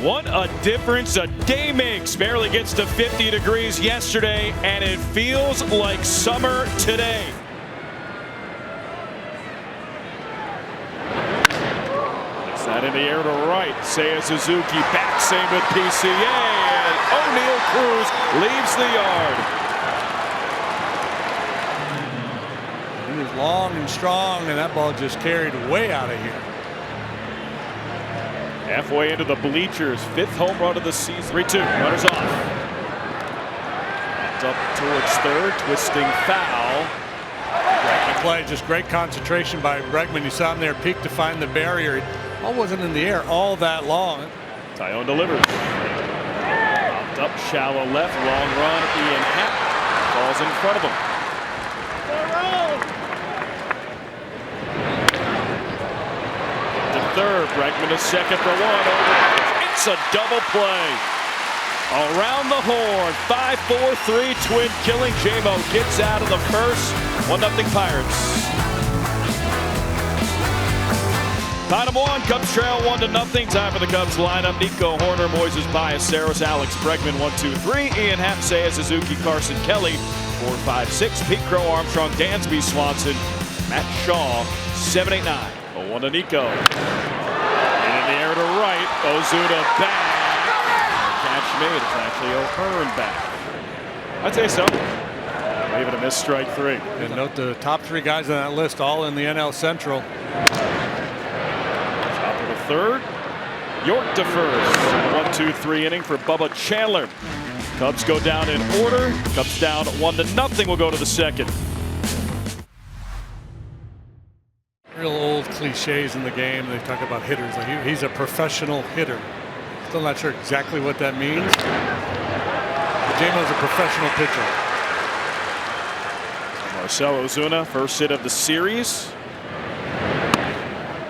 What a difference a day makes. Barely gets to 50 degrees yesterday, and it feels like summer today. It's that in the air to right. Seiya Suzuki back, same with PCA, and O'Neal Cruz leaves the yard. He was long and strong, and that ball just carried way out of here. Halfway into the bleachers, 5th home run of the season. 3-2, runners off. Backed up towards third, twisting foul. Great play, just great concentration by Bregman. You saw him there peek to find the barrier. Ball wasn't in the air all that long. Taillon delivers. Popped up shallow left, long run. Ian Happ falls in front of him. Third, Bregman to second for one. It's a double play. Around the horn, 5-4-3 twin killing. J-Mo gets out of the first. 1-0 Pirates. Bottom one, Cubs trail 1-0. Time for the Cubs lineup. Nico Horner, Moises Ballesteros, Alex Bregman, 1-2-3. Ian Happ, Seiya Suzuki, Carson Kelly, 4-5-6. Pete Crow, Armstrong, Dansby, Swanson, Matt Shaw, 7-8-9. 1 to Nico. And in the air to right. Ozuna back. Catch made. It's actually O'Hearn back. I'd say so. Leave it a missed strike 3. And note the top 3 guys on that list all in the NL Central. Top of the third. York to first. 1-2-3 inning for Bubba Chandler. Cubs go down in order. Cubs down 1-0. We'll go to the second. Real old cliches in the game. They talk about hitters. Like he's a professional hitter. Still not sure exactly what that means. J-Mo's a professional pitcher. Marcell Ozuna, first hit of the series.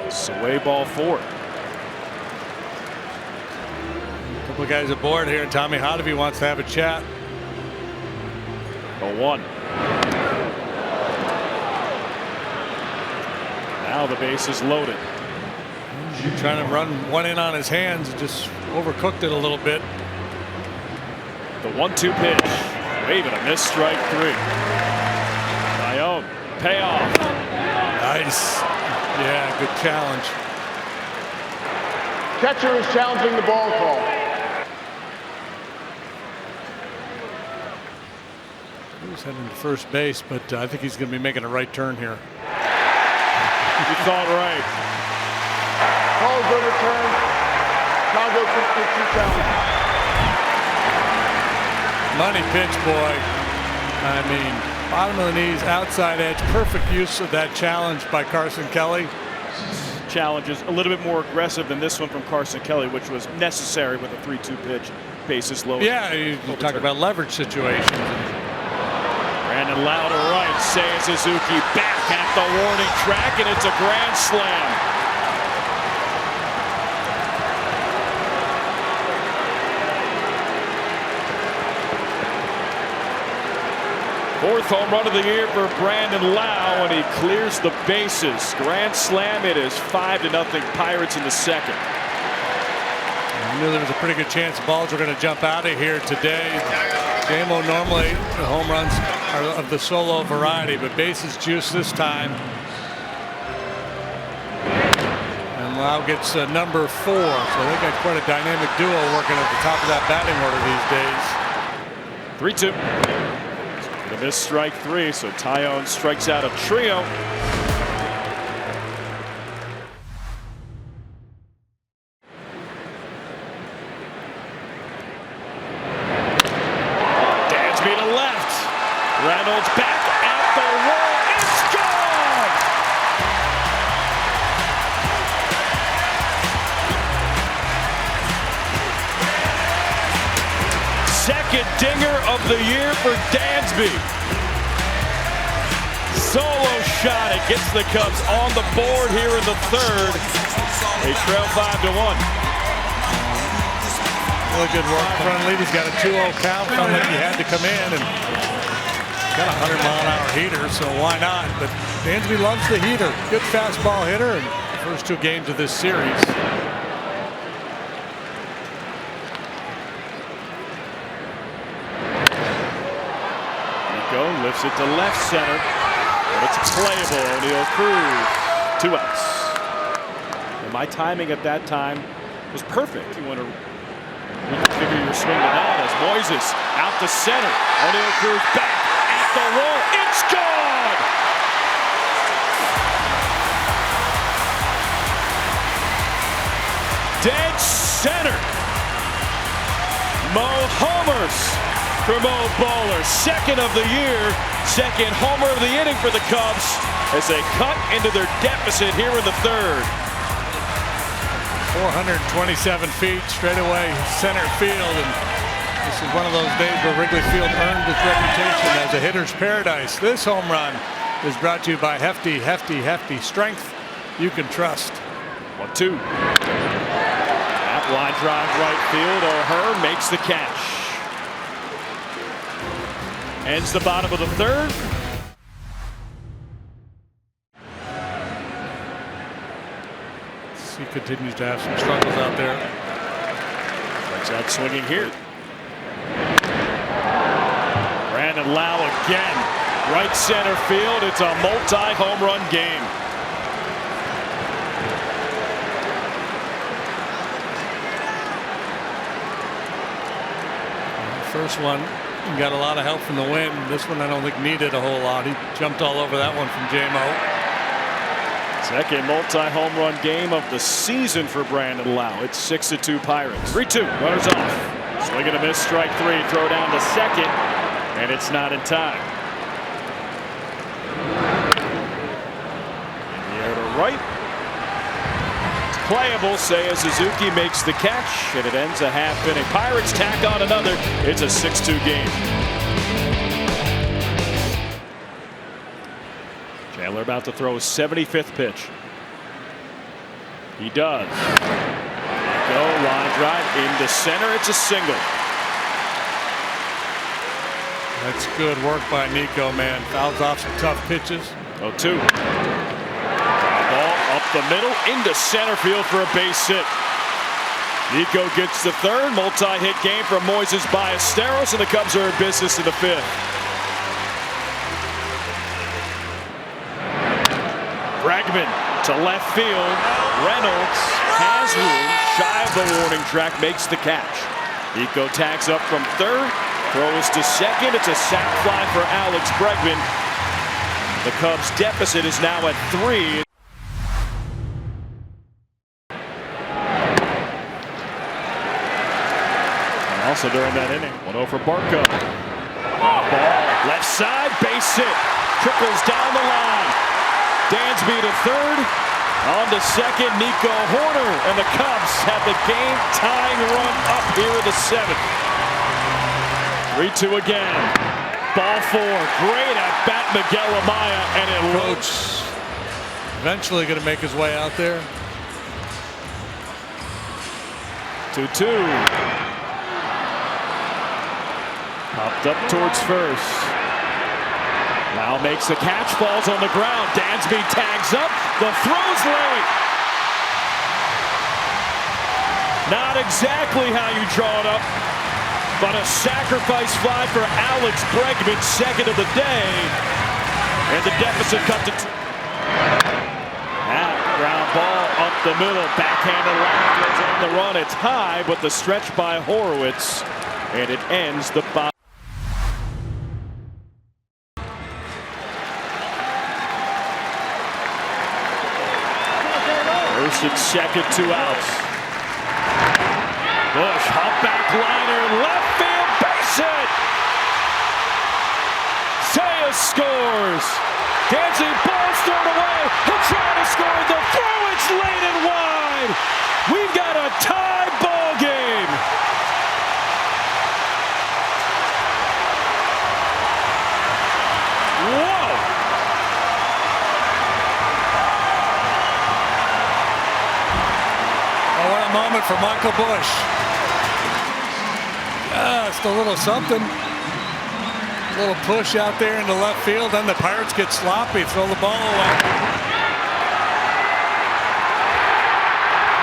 It's away ball 4. A couple of guys aboard here. Tommy Hotovy wants to have a chat. 0-1. Now the base is loaded. Trying to run one in on his hands, just overcooked it a little bit. The 1-2 pitch. Waving a missed strike 3. Taillon, payoff. Nice. Yeah, good challenge. Catcher is challenging the ball call. He was heading to first base, but I think he's going to be making a right turn here. You thought right. Call is overturned. Chicago 52 challenge. Money pitch, boy. I mean, bottom of the knees, outside edge. Perfect use of that challenge by Carson Kelly. Challenge is a little bit more aggressive than this one from Carson Kelly, which was necessary with a 3-2 pitch. Bases low. Yeah, you talk about leverage situations. Brandon Lau to right. Seiya Suzuki back at the warning track, and it's a grand slam. Fourth home run of the year for Brandon Lau, and he clears the bases. Grand slam. It is 5-0 Pirates in the second. I knew there was a pretty good chance the balls were going to jump out of here today. J-Mo normally the home runs are of the solo variety, but bases juice this time. And Lau gets number 4, so they got quite a dynamic duo working at the top of that batting order these days. 3-2. The missed strike 3, so Taillon strikes out a trio. Dansby to left. Reynolds back at the wall. It's gone! Second dinger of the year for Dansby. Solo shot. It gets the Cubs on the board here in the third. They trail 5-1. Really good work. Front lead. He's got a 2-0 count. Felt like he had to come in, and got a 100-mile-an-hour heater, so why not? But Dansby loves the heater. Good fastball hitter in the first 2 games of this series. lifts it to left center. And it's playable. O'Neill Cruz, 2 outs. And my timing at that time was perfect. You want to reconfigure your swing to that as Moises out to center. O'Neill Cruz back at the wall. It's gone! Dead center. Mo homers for Mo Bowler. Second of the year. Second homer of the inning for the Cubs as they cut into their deficit here in the third. 427 feet straight away center field, and this is one of those days where Wrigley Field earned its reputation as a hitter's paradise. This home run is brought to you by Hefty strength you can trust. 1-2. That line drive right field. O'Hearn makes the catch. Ends the bottom of the third. He continues to have some struggles out there. Strikes out swinging here. Brandon Lau again. Right center field. It's a multi-home run game. The first one, he got a lot of help from the wind. This one I don't think needed a whole lot. He jumped all over that one from J-Mo. Second multi-home run game of the season for Brandon Lau. It's 6-2 Pirates. 3-2. Runners off. Swing and a miss. Strike 3. Throw down to second, and it's not in time. In the air to right. It's playable. Seiya Suzuki makes the catch, and it ends a half inning. Pirates tack on another. It's a 6-2 game. Chandler about to throw his 75th pitch. He does. Go line drive into center. It's a single. That's good work by Nico, man. Fouls off some tough pitches. 0-2. Ball up the middle into center field for a base hit. Nico gets the third. Multi-hit game from Moises Ballesteros, and the Cubs are in business in the fifth. Bregman to left field. Reynolds has room. Shy of the warning track, makes the catch. Nico tags up from third. Throws to second. It's a sac fly for Alex Bregman. The Cubs' deficit is now at 3. And also during that inning, 1-0 for Barco. Ball left side, base hit. Trickles down the line. Dansby to third. On to second, Nico Horner, and the Cubs have the game-tying run up here in the 7th. 3-2 again. Ball 4. Great at bat, Miguel Amaya, and it Roach eventually going to make his way out there. 2-2. Popped up towards first. Lau makes the catch, falls on the ground. Dansby tags up. The throw's late. Not exactly how you draw it up, but a sacrifice fly for Alex Bregman, second of the day. And the deficit cut to 2. That ground ball up the middle. Backhanded left is on the run. It's high, but the stretch by Horowitz. And it ends the bottom. First and second, 2 outs. Bush, hop back liner, left field, base hit. Seiya scores. Dancing ball's thrown away. He'll try to score. The throw, it's late and wide. We've got a tie ball game. Whoa. What a moment for Michael Bush. Just a little something. A little push out there into left field. Then the Pirates get sloppy, throw the ball away.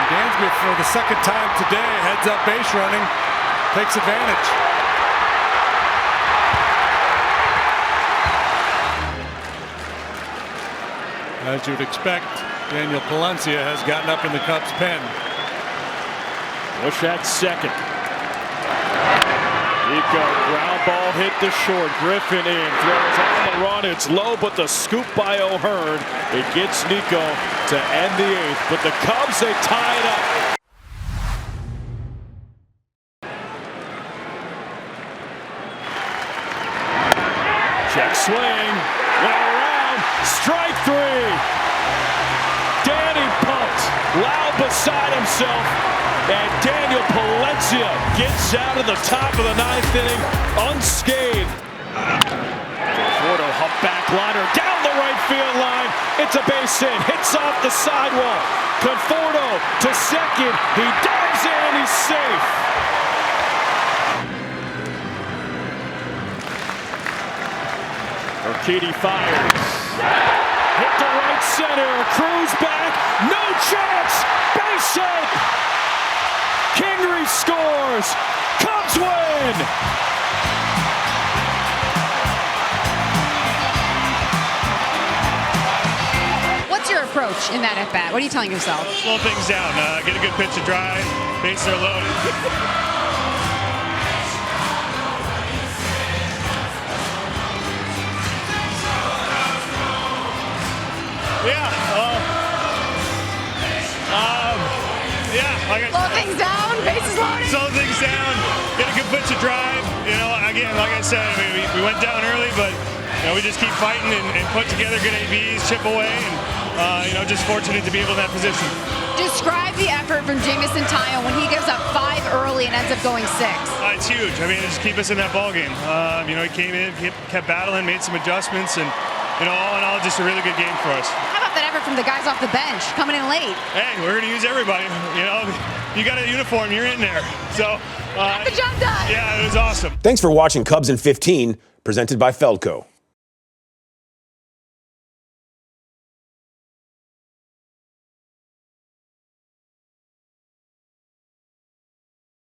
Dansby, for the second time today, heads up base running, takes advantage. As you'd expect, Daniel Palencia has gotten up in the Cubs' pen. Bush at second. Nico, ground ball hit to short. Griffin in, throws on the run. It's low, but the scoop by O'Hearn. It gets Nico to end the 8th. But the Cubs, they tie it up. Check swing. Went around. Strike 3. Danny pumped. Loud beside himself. And Daniel Palencia gets out of the top of the 9th inning unscathed. Conforto humpback liner down the right field line. It's a base hit. Hits off the sidewalk. Conforto to second. He dives in. He's safe. Urquidy fires. Hit to right center. Cruz back. No chance. Base hit. Kingery scores. Cubs win. What's your approach in that at-bat? What are you telling yourself? Slow things down. Get a good pitch to drive. Bases are loaded. Slow things down, bases loaded. Slow things down, get a good pitch to drive. Again, like I said, we went down early, but we just keep fighting and put together good ABs, chip away, and just fortunate to be able in that position. Describe the effort from Jameson Taillon when he gives up 5 early and ends up going 6. It's huge. It just keep us in that ball game. He came in, kept battling, made some adjustments, and all in all, just a really good game for us. How about that effort from the guys off the bench coming in late? Hey, we're going to use everybody. You got a uniform, you're in there. So, got the job done. Yeah, it was awesome. Thanks for watching Cubs in 15, presented by Feldco.